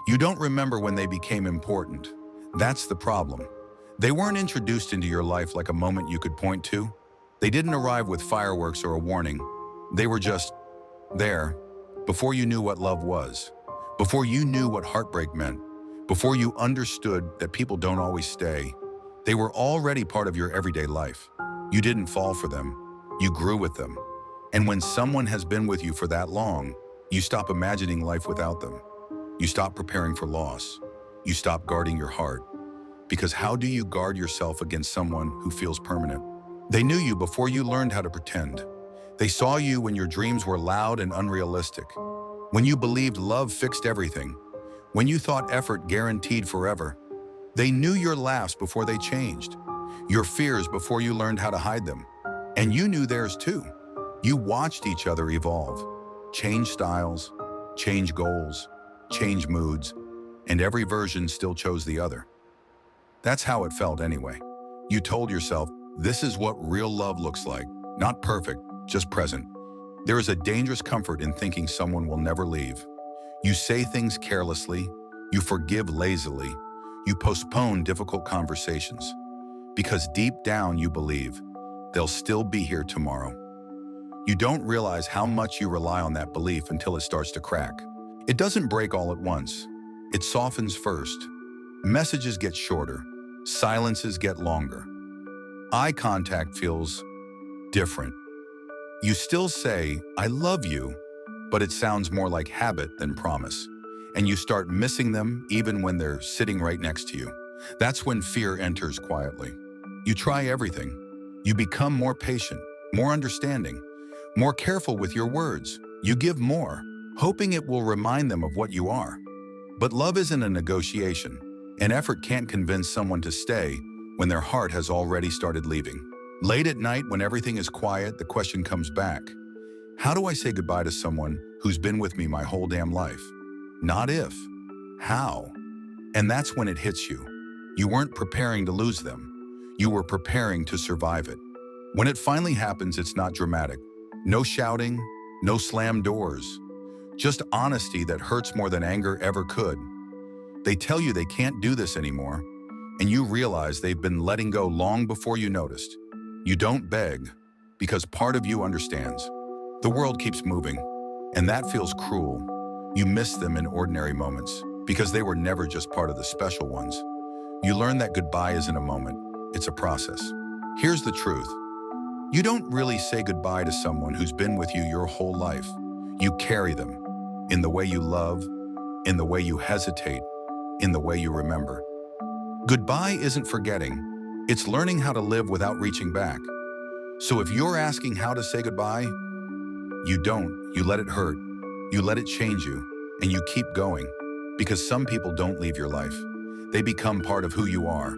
You don't remember when they became important. That's the problem. They weren't introduced into your life like a moment you could point to. They didn't arrive with fireworks or a warning. They were just there, before you knew what love was, before you knew what heartbreak meant, before you understood that people don't always stay. They were already part of your everyday life. You didn't fall for them. You grew with them. And when someone has been with you for that long, you stop imagining life without them. You stop preparing for loss. You stop guarding your heart. Because how do you guard yourself against someone who feels permanent? They knew you before you learned how to pretend. They saw you when your dreams were loud and unrealistic. When you believed love fixed everything. When you thought effort guaranteed forever. They knew your laughs before they changed. Your fears before you learned how to hide them. And you knew theirs too. You watched each other evolve. Change styles, change goals, change moods, and every version still chose the other. That's how it felt anyway. You told yourself, this is what real love looks like. Not perfect, just present. There is a dangerous comfort in thinking someone will never leave. You say things carelessly, you forgive lazily, you postpone difficult conversations. Because deep down you believe, they'll still be here tomorrow. You don't realize how much you rely on that belief until it starts to crack. It doesn't break all at once. It softens first. Messages get shorter. Silences get longer. Eye contact feels different. You still say, I love you, but it sounds more like habit than promise. And you start missing them even when they're sitting right next to you. That's when fear enters quietly. You try everything. You become more patient, more understanding, more careful with your words. You give more, hoping it will remind them of what you are. But love isn't a negotiation. An effort can't convince someone to stay when their heart has already started leaving. Late at night, when everything is quiet, the question comes back. How do I say goodbye to someone who's been with me my whole damn life? Not if. How? And that's when it hits you. You weren't preparing to lose them. You were preparing to survive it. When it finally happens, it's not dramatic. No shouting, no slam doors. Just honesty that hurts more than anger ever could. They tell you they can't do this anymore, and you realize they've been letting go long before you noticed. You don't beg, because part of you understands. The world keeps moving, and that feels cruel. You miss them in ordinary moments, because they were never just part of the special ones. You learn that goodbye isn't a moment, it's a process. Here's the truth. You don't really say goodbye to someone who's been with you your whole life. You carry them, in the way you love, in the way you hesitate, in the way you remember. Goodbye isn't forgetting, it's learning how to live without reaching back. So if you're asking how to say goodbye, you don't. You let it hurt, you let it change you, and you keep going. Because some people don't leave your life. They become part of who you are.